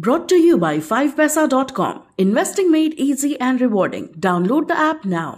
Brought to you by 5paisa.com. Investing made easy and rewarding. Download the app now.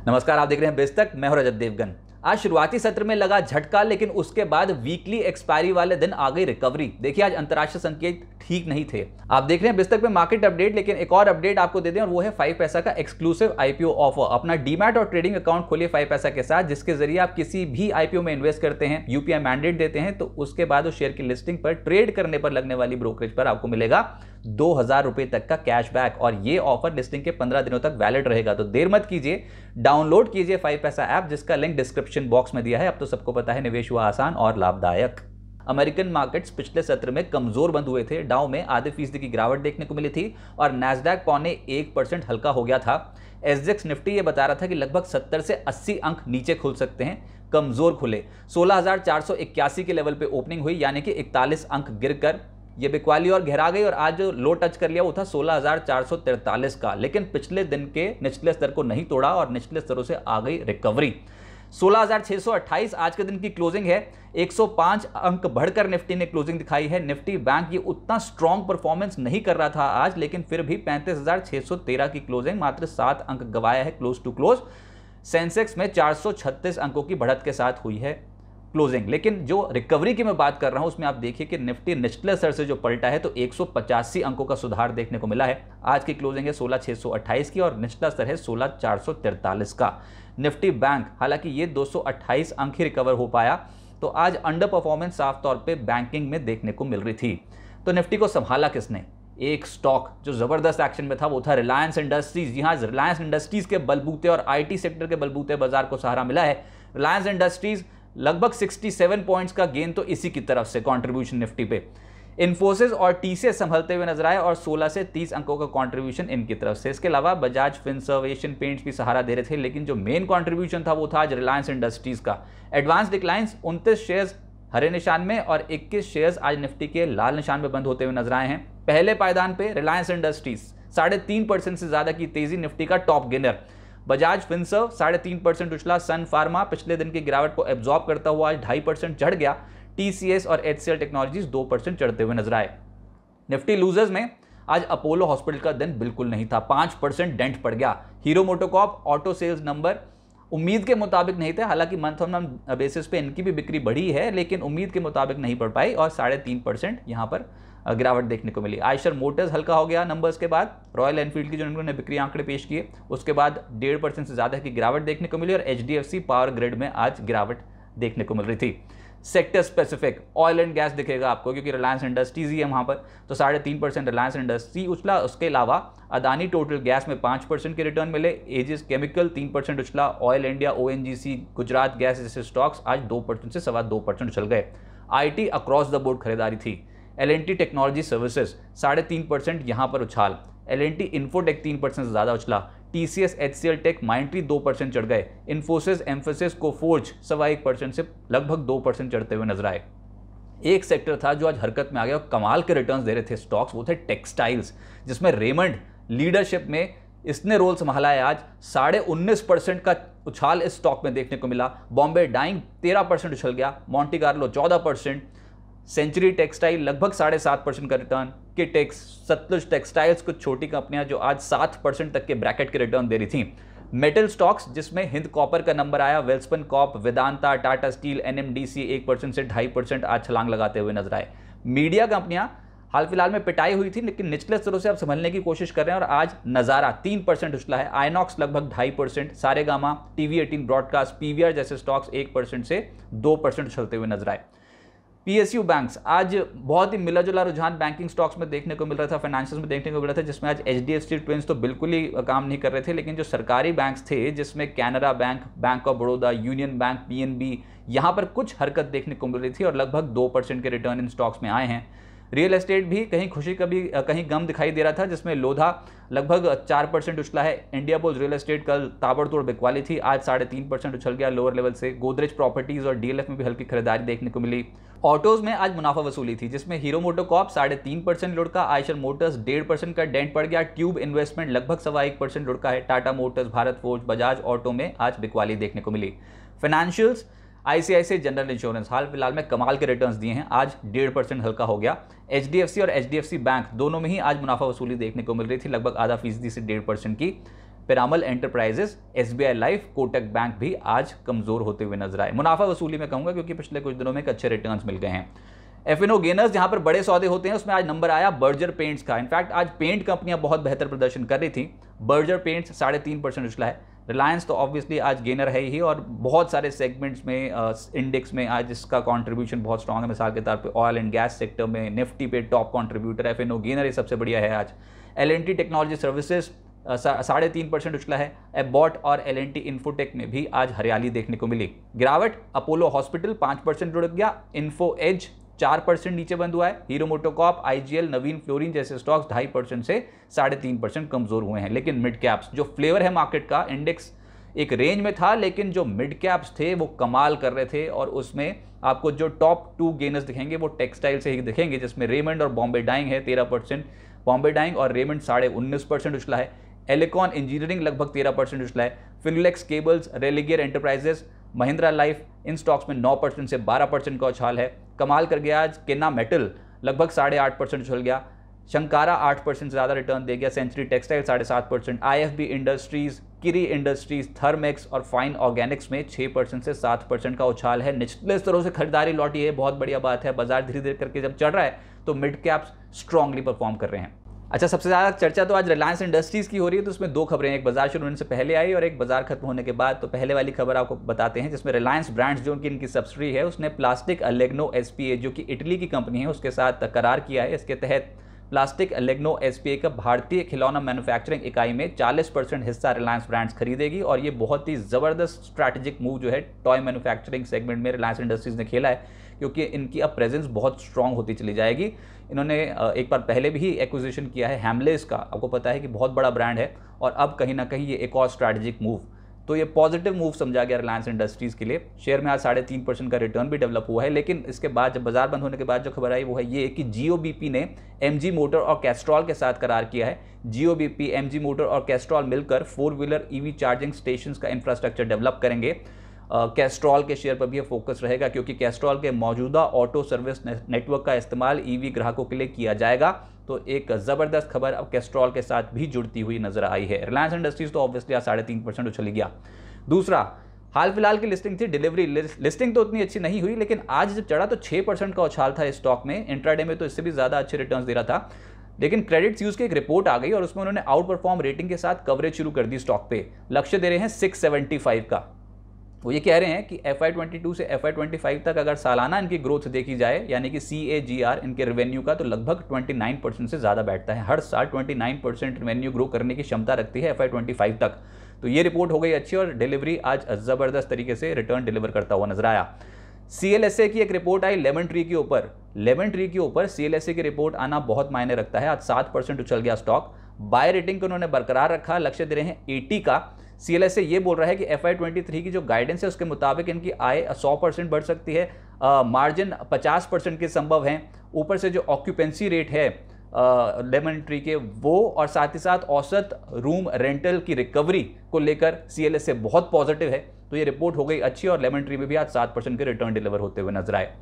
नमस्कार, आप देख रहे हैं बेशतक। मैं हूं रजत देवगन। आज शुरुआती सत्र में लगा झटका, लेकिन उसके बाद वीकली एक्सपायरी वाले दिन आ गई रिकवरी। देखिए, आज अंतर्राष्ट्रीय संकेत ठीक नहीं थे। आप देख रहे हैं बेशतक में मार्केट अपडेट, लेकिन एक और अपडेट आपको दे दें और वो है 5 पैसा का एक्सक्लूसिव आईपीओ ऑफर। अपना डीमैट और ट्रेडिंग अकाउंट खोलिए 5 पैसा के साथ, जिसके जरिए आप किसी भी आईपीओ में इन्वेस्ट करते हैं, यूपीआई मैंडेट देते हैं, तो उसके बाद उस शेयर की लिस्टिंग पर ट्रेड करने पर लगने वाली ब्रोकरेज पर आपको मिलेगा 2000 रुपए तक का कैशबैक। और ये ऑफर लिस्टिंग के 15 दिनों तक वैलिड रहेगा। तो देर मत कीजिए, डाउनलोड कीजिए 5 पैसा ऐप, जिसका लिंक डिस्क्रिप्शन बॉक्स में दिया है। अब तो सबको पता है, निवेश हुआ आसान और लाभदायक। अमेरिकन मार्केट्स पिछले सत्र में कमजोर बंद हुए थे। डाउ में आधे फीसदी की गिरावट देखने को मिली थी और नैस्डैक 0.25% हल्का हो गया था। एसजेक्स निफ्टी ये बता रहा था कि लगभग 70 से 80 अंक नीचे खुल सकते हैं, कमजोर खुले। 16,481 के लेवल पे ओपनिंग हुई, यानी कि 41 अंक गिरकर ये बिकवाली और गहरा गई और आज जो लो टच कर लिया वो था 16,443 का। लेकिन पिछले दिन के निचले स्तर को नहीं तोड़ा और निचले स्तरों से आ गई रिकवरी। 16,628 आज के दिन की क्लोजिंग है। 105 अंक बढ़कर निफ्टी ने क्लोजिंग दिखाई है। निफ्टी बैंक ये उतना स्ट्रॉन्ग परफॉर्मेंस नहीं कर रहा था आज, लेकिन फिर भी 35,613 की क्लोजिंग, मात्र 7 अंक गवाया है क्लोज टू क्लोज। सेंसेक्स में 436 अंकों की बढ़त के साथ हुई है क्लोजिंग। लेकिन जो रिकवरी की मैं बात कर रहा हूं, उसमें आप देखिए कि निफ्टी निचले स्तर से जो पलटा है तो 185 अंकों का सुधार देखने को मिला है। आज की क्लोजिंग है 16,628 की और निचला स्तर है 16,443 का। निफ्टी बैंक हालांकि ये 228 अंक ही रिकवर हो पाया, तो आज अंडर परफॉर्मेंस साफ तौर पे बैंकिंग में देखने को मिल रही थी। तो निफ्टी को संभाला किसने? एक स्टॉक जो जबरदस्त एक्शन में था वो था रिलायंस इंडस्ट्रीज। जी हाँ, रिलायंस इंडस्ट्रीज के बलबूते और आईटी सेक्टर के बलबूते बाजार को सहारा मिला है। रिलायंस इंडस्ट्रीज लगभग 67 पॉइंट्स का गेन तो इसी की तरफ से कंट्रीब्यूशन निफ्टी पे। इन्फोसिस और टीसीएस संभलते हुए नजर आए और 16 से 30 अंकों का कंट्रीब्यूशन इनकी तरफ से। इसके अलावा बजाज फिनसर्व, एशियन पेंट्स भी सहारा दे रहे थे, लेकिन जो मेन कंट्रीब्यूशन था वो था आज रिलायंस इंडस्ट्रीज का। एडवांस डिक्लाइंस 29 शेयर्स हरे निशान में और 21 शेयर्स आज निफ्टी के लाल निशान में बंद होते हुए नजर आए हैं। पहले पायदान पे रिलायंस इंडस्ट्रीज 3.5% से ज्यादा की तेजी, निफ्टी का टॉप गेनर। बजाज फिनसर्व 3.5% उछला। सन फार्मा पिछले दिन की गिरावट को एब्जॉर्ब करता हुआ आज 2.5% चढ़ गया। टीसीएस और एचसीएल टेक्नोलॉजीज 2% चढ़ते हुए नजर आए। निफ्टी लूजर्स में आज अपोलो हॉस्पिटल का दिन बिल्कुल नहीं था, 5% डेंट पड़ गया। Hero MotoCorp auto sales number उम्मीद के मुताबिक नहीं थे। हालांकि मंथ ऑन मंथ बेसिस पे इनकी भी बिक्री बढ़ी है, लेकिन उम्मीद के मुताबिक नहीं पड़ पाई और 3.5% यहां पर गिरावट देखने को मिली। आयशर मोटर्स हल्का हो गया नंबर्स के बाद। रॉयल एनफील्ड की जो उन्होंने बिक्री आंकड़े पेश किए उसके बाद 1.5% से ज्यादा की गिरावट देखने को मिली और एचडीएफसी पावर ग्रिड में आज गिरावट देखने को मिल रही थी। Sector specific oil and gas दिखेगा आपको, क्योंकि रिलायंस इंडस्ट्रीज ही है वहां पर, तो 3.5% रिलायंस इंडस्ट्री उछला। उसके अलावा अदानी टोटल गैस में 5% के रिटर्न मिले। एजिस केमिकल 3% उछला। Oil India, ONGC, Gujarat gas जैसे स्टॉक्स आज 2% से 2.25% उछल गए। आईटी अक्रॉस द बोर्ड खरीदारी थी। एलएनटी टेक्नोलॉजी सर्विसेज 3.5% यहां पर उछाल। एलएनटी इन्फोटेक 3% से ज्यादा उछला। टीसीएस, एचसीएल टेक, माइंट्री 2% चढ़ गए। इन्फोसिस, एम्फोसिस, कोफोर्ज 1.25% से लगभग 2% चढ़ते हुए नजर आए। एक सेक्टर था जो आज हरकत में आ गया और कमाल के रिटर्न्स दे रहे थे स्टॉक्स, वो थे टेक्सटाइल्स, जिसमें रेमंड लीडरशिप में इसने रोल संभाला है। आज 19.5% का उछाल इस स्टॉक में देखने को मिला। बॉम्बे डाइंग 13% उछल गया। Monte Carlo 14%। सेंचुरी टेक्सटाइल लगभग 7.5% का रिटर्न। किटेक्स, सतलुज टेक्सटाइल्स, कुछ छोटी कंपनियां जो आज 7% तक के ब्रैकेट के रिटर्न दे रही थी। मेटल स्टॉक्स जिसमें हिंद कॉपर का नंबर आया, Welspun Corp, Vedanta, Tata Steel, NMDC 1% से 2.5% आज छलांग लगाते हुए नजर आए। मीडिया कंपनियां हाल फिलहाल में पिटाई हुई थी, लेकिन निचले स्तरों से अब संभलने की कोशिश कर रहे हैं और आज नजारा 3% उछला है। आइनॉक्स लगभग 2.5%, सारेगामा, टीवी18 ब्रॉडकास्ट, पीवीआर जैसे स्टॉक्स 1% से 2% उछलते हुए नजर आए। पीएसयू बैंक्स आज बहुत ही मिला जुला रुझान बैंकिंग स्टॉक्स में देखने को मिल रहा था, फाइनेंशियल्स में देखने को मिल रहा था, जिसमें आज एचडीएफसी ट्विंस तो बिल्कुल ही काम नहीं कर रहे थे, लेकिन जो सरकारी बैंक्स थे जिसमें Canara bank, bank of Baroda, union bank, PNB, यहां पर कुछ हरकत देखने को मिल रही थी और लगभग 2% के रिटर्न इन स्टॉक्स में आए हैं। रियल एस्टेट भी कहीं खुशी कहीं गम दिखाई दे रहा था, जिसमें लोधा लगभग 4% उछला है। इंडिया बुल्स रियल एस्टेट कल ताबड़तोड़ बिकवाली थी, आज 3.5% उछल गया लोअर लेवल से। गोदरेज प्रॉपर्टीज और डीएलएफ में भी हल्की खरीदारी देखने को मिली। ऑटोज में आज मुनाफा वसूली थी, जिसमें हीरो मोटोकॉर्प 3.5% लुढ़का, आयशर मोटर्स 1.5% का डेंट पड़ गया। ट्यूब इन्वेस्टमेंट लगभग 1.25% लुढ़का है। Tata Motors, Bharat forge, Bajaj auto में आज बिकवाली देखने को मिली। फाइनेंशियल्स आईसीआईसीआई जनरल इंश्योरेंस हाल फिलहाल में कमाल के रिटर्न्स दिए हैं, आज 1.5% हल्का हो गया। एचडीएफसी और एचडीएफसी बैंक दोनों में ही आज मुनाफा वसूली देखने को मिल रही थी, लगभग आधा फीसदी से 1.5% की। Piramal enterprises, SBI life, Kotak bank भी आज कमजोर होते हुए नजर आए। मुनाफा वसूली में कहूंगा क्योंकि पिछले कुछ दिनों में एक अच्छे रिटर्न्स मिल गए हैं। एफएनओ गेनर्स जहां पर बड़े सौदे होते हैं उसमें आज नंबर आया बर्जर पेंट्स का। इनफैक्ट आज पेंट कंपनियां बहुत बेहतर प्रदर्शन कर रही थी। बर्जर पेंट्स 3.5% उछला है। रिलायंस तो ऑब्वियसली आज गेनर है ही, और बहुत सारे सेगमेंट्स में इंडेक्स में आज इसका कंट्रीब्यूशन बहुत स्ट्रांग है। मिसाल के तौर पे ऑयल एंड गैस सेक्टर में निफ्टी पे टॉप कंट्रीब्यूटर एफएनओ गेनर ये सबसे बढ़िया है आज। एलएनटी टेक्नोलॉजी सर्विसेज 3.5% उछला है। एबॉट और एलएनटी इन्फोटेक में भी आज हरियाली देखने को मिली। गिरावट अपोलो हॉस्पिटल 5% रुक गया। इन्फो एज 4% नीचे बंद हुआ है। हीरो मोटोकॉर्प, आईजीएल, नवीन फ्लोरिन जैसे स्टॉक्स 2.5% से 3.5% कमजोर हुए हैं। लेकिन मिड कैप्स जो फ्लेवर है मार्केट का, इंडेक्स एक रेंज में था लेकिन जो मिड कैप्स थे वो कमाल कर रहे थे, और उसमें आपको जो टॉप 2 गेनर्स दिखेंगे वो टेक्सटाइल से ही दिखेंगे, जिसमें रेमंड और बॉम्बे डाइंग है 13%। बॉम्बे डाइंग और रेमंड 19.5% उछला है। एलिकॉन इंजीनियरिंग लगभग 13% उछला है। Finolex cables, Religare enterprises, Mahindra life, इन स्टॉक्स में 9% से 12% का उछाल है। कमाल कर गया आज केना मेटल, लगभग 8.5% उछल गया। शंकारा 8% से ज़्यादा रिटर्न दे गया। Century Textile 7.5%। IFB Industries, Kiri Industries, Thermax और फाइन ऑर्गेनिक्स में 6% से 7% का उछाल है। निचले स्तरों से खरीदारी लौटी है, बहुत बढ़िया बात है। बाजार धीरे धीरे करके जब चढ़ रहा है तो मिड कैप्स स्ट्रांगली परफॉर्म कर रहे हैं। अच्छा, सबसे ज़्यादा चर्चा तो आज रिलायंस इंडस्ट्रीज़ की हो रही है, तो उसमें 2 खबरें, एक बाजार शुरू होने से पहले आई और एक बाजार खत्म होने के बाद। तो पहले वाली खबर आपको बताते हैं, जिसमें रिलायंस ब्रांड्स जो कि इनकी सब्सिडरी है, उसने प्लास्टिक अलेग्नो एसपीए जो कि इटली की कंपनी है उसके साथ करार किया है। इसके तहत प्लास्टिक अलेग्नो एसपीए का भारतीय खिलौना मैन्युफैक्चरिंग इकाई में 40% हिस्सा रिलायंस ब्रांड्स खरीदेगी, और ये बहुत ही ज़बरदस्त स्ट्रैटेजिक मूव जो है टॉय मैन्युफैक्चरिंग सेगमेंट में रिलायंस इंडस्ट्रीज़ ने खेला है, क्योंकि इनकी अब प्रेजेंस बहुत स्ट्रांग होती चली जाएगी। इन्होंने एक बार पहले भी एक्विजिशन किया है हैमलेस का, आपको पता है कि बहुत बड़ा ब्रांड है, और अब कहीं ना कहीं ये एक और स्ट्रैटेजिक मूव, तो ये पॉजिटिव मूव समझा गया रिलायंस इंडस्ट्रीज़ के लिए। शेयर में आज 3.5% का रिटर्न भी डेवलप हुआ है। लेकिन इसके बाद जब बाजार बंद होने के बाद जो खबर आई वो है ये कि जियोबीपी ने एमजी मोटर और कैस्ट्रॉल के साथ करार किया है। जियोबीपी, एमजी मोटर और कैस्ट्रॉल मिलकर 4 व्हीलर ईवी चार्जिंग स्टेशन का इंफ्रास्ट्रक्चर डेवलप करेंगे। कैस्ट्रॉल के शेयर पर भी फोकस रहेगा, क्योंकि कैस्ट्रॉल के मौजूदा ऑटो सर्विस नेटवर्क का इस्तेमाल ईवी ग्राहकों के लिए किया जाएगा। तो एक ज़बरदस्त खबर अब कैस्ट्रॉल के साथ भी जुड़ती हुई नजर आई है। रिलायंस इंडस्ट्रीज तो ऑब्वियसली आज 3.5% उछल गया। दूसरा, हाल फिलहाल की लिस्टिंग थी डिलीवरी। लिस्टिंग तो उतनी अच्छी नहीं हुई, लेकिन आज जब चढ़ा तो 6% का उछाल था इस स्टॉक में। इंट्राडे में तो इससे भी ज़्यादा अच्छे रिटर्न्स दे रहा था, लेकिन क्रेडिट स्यूज की एक रिपोर्ट आ गई और उसमें उन्होंने आउट परफॉर्म रेटिंग के साथ कवरेज शुरू कर दी स्टॉक पे। लक्ष्य दे रहे हैं 675 का। वो ये कह रहे हैं कि FY22 से FY25 तक अगर सालाना इनकी ग्रोथ देखी जाए, यानी कि CAGR इनके रेवेन्यू का, तो लगभग 29% से ज़्यादा बैठता है। हर साल 29% रेवेन्यू ग्रो करने की क्षमता रखती है FY25 तक। तो ये रिपोर्ट हो गई अच्छी, और डिलीवरी आज ज़बरदस्त तरीके से रिटर्न डिलीवर करता हुआ नजर आया। CLSA की एक रिपोर्ट आई लेमन ट्री के ऊपर। लेमन ट्री के ऊपर CLSA की रिपोर्ट आना बहुत मायने रखता है। आज 7% उछल गया स्टॉक। बाय रेटिंग को उन्होंने बरकरार रखा, लक्ष्य दे रहे हैं 80 का। CLSA ये बोल रहा है कि FY23 की जो गाइडेंस है उसके मुताबिक इनकी आय 100% बढ़ सकती है, मार्जिन 50% के संभव हैं। ऊपर से जो ऑक्यूपेंसी रेट है लेमन ट्री के वो, और साथ ही साथ औसत रूम रेंटल की रिकवरी को लेकर CLSA बहुत पॉजिटिव है। तो ये रिपोर्ट हो गई अच्छी, और लेमन ट्री में भी आज 7% के रिटर्न डिलीवर होते हुए नजर आए।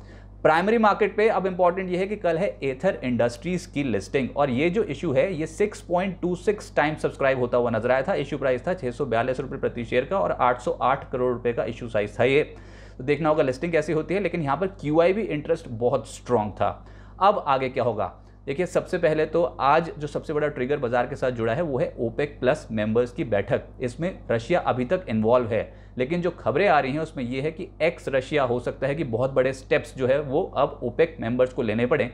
प्राइमरी मार्केट पे अब इंपॉर्टेंट ये है कि कल है एथर इंडस्ट्रीज की लिस्टिंग, और ये जो इशू है ये 6.26 टाइम सब्सक्राइब होता हुआ नजर आया था। इशू प्राइस था 642 रुपये प्रति शेयर का, और 808 करोड़ रुपए का इशू साइज था ये। तो देखना होगा लिस्टिंग कैसी होती है, लेकिन यहाँ पर QIB इंटरेस्ट बहुत स्ट्रांग था। अब आगे क्या होगा, देखिए सबसे पहले तो आज जो सबसे बड़ा ट्रिगर बाजार के साथ जुड़ा है वो है OPEC प्लस मेंबर्स की बैठक। इसमें रशिया अभी तक इन्वॉल्व है, लेकिन जो खबरें आ रही हैं उसमें यह है कि एक्स रशिया हो सकता है कि बहुत बड़े स्टेप्स जो है वो अब OPEC मेंबर्स को लेने पड़े,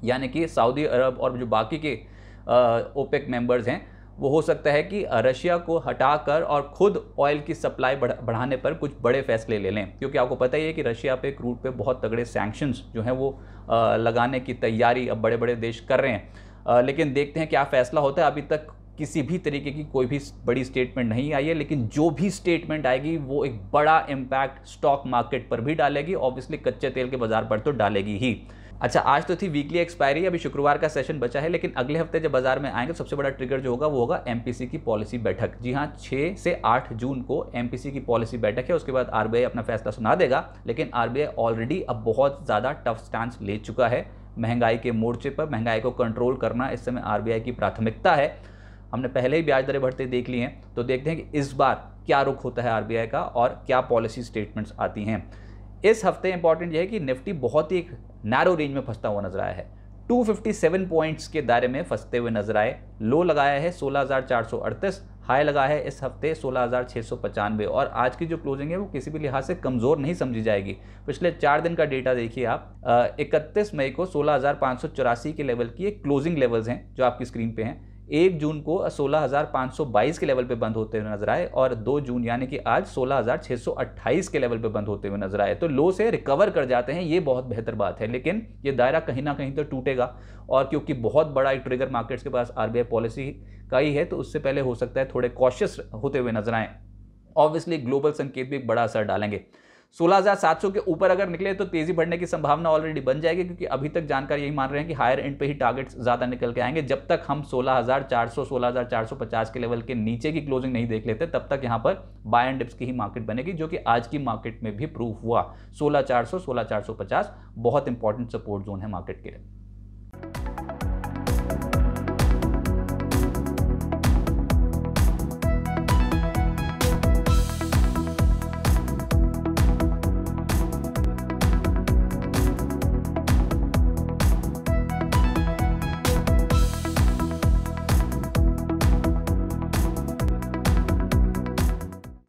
यानी कि सऊदी अरब और जो बाकी के OPEC मेंबर्स हैं वो हो सकता है कि रशिया को हटाकर और खुद ऑयल की सप्लाई बढ़ाने पर कुछ बड़े फैसले ले लें, क्योंकि आपको पता ही है कि रशिया पे क्रूड पे बहुत तगड़े सैंक्शंस जो हैं वो लगाने की तैयारी अब बड़े बड़े देश कर रहे हैं। लेकिन देखते हैं क्या फैसला होता है। अभी तक किसी भी तरीके की कोई भी बड़ी स्टेटमेंट नहीं आई है, लेकिन जो भी स्टेटमेंट आएगी वो एक बड़ा इम्पैक्ट स्टॉक मार्केट पर भी डालेगी, ऑब्वियसली कच्चे तेल के बाजार पर तो डालेगी ही। अच्छा, आज तो थी वीकली एक्सपायरी, अभी शुक्रवार का सेशन बचा है, लेकिन अगले हफ्ते जब बाजार में आएंगे सबसे बड़ा ट्रिगर जो होगा वो होगा एमपीसी की पॉलिसी बैठक। जी हाँ, 6 से 8 जून को एमपीसी की पॉलिसी बैठक है। उसके बाद आरबीआई अपना फैसला सुना देगा, लेकिन आरबीआई ऑलरेडी अब बहुत ज़्यादा टफ स्टांस ले चुका है महंगाई के मोर्चे पर। महंगाई को कंट्रोल करना इस समय आरबीआई की प्राथमिकता है। हमने पहले ही ब्याज दरें बढ़ते देख ली हैं, तो देखते हैं कि इस बार क्या रुख होता है आरबीआई का और क्या पॉलिसी स्टेटमेंट्स आती हैं। इस हफ्ते इंपॉर्टेंट यह है कि निफ्टी बहुत ही एक नैरो रेंज में फंसता हुआ नजर आया है, 257 पॉइंट्स के दायरे में फंसते हुए नजर आए। लो लगाया है 16,438, हाई लगाया है इस हफ्ते 16,695, और आज की जो क्लोजिंग है वो किसी भी लिहाज से कमज़ोर नहीं समझी जाएगी। पिछले 4 दिन का डेटा देखिए आप, 31 मई को 16,584 के लेवल की एक क्लोजिंग लेवल्स हैं जो आपकी स्क्रीन पे हैं। 1 जून को 16,522 के लेवल पे बंद होते हुए नजर आए, और 2 जून यानी कि आज 16,628 के लेवल पे बंद होते हुए नजर आए। तो लो से रिकवर कर जाते हैं, ये बहुत बेहतर बात है, लेकिन ये दायरा कहीं ना कहीं तो टूटेगा। और क्योंकि बहुत बड़ा एक ट्रिगर मार्केट्स के पास आरबीआई पॉलिसी का ही है, तो उससे पहले हो सकता है थोड़े कॉशियस होते हुए नजर आए। ऑब्वियसली ग्लोबल संकेत भी एक बड़ा असर डालेंगे। 16,700 के ऊपर अगर निकले तो तेजी बढ़ने की संभावना ऑलरेडी बन जाएगी, क्योंकि अभी तक जानकार यही मान रहे हैं कि हायर एंड पे ही टारगेट्स ज्यादा निकल के आएंगे। जब तक हम 16,400 16,450 के लेवल के नीचे की क्लोजिंग नहीं देख लेते, तब तक यहां पर बाय एंड डिप्स की ही मार्केट बनेगी, जो कि आज की मार्केट में भी प्रूफ हुआ। 16,400 16,450 बहुत इंपॉर्टेंट सपोर्ट जोन है मार्केट के लिए।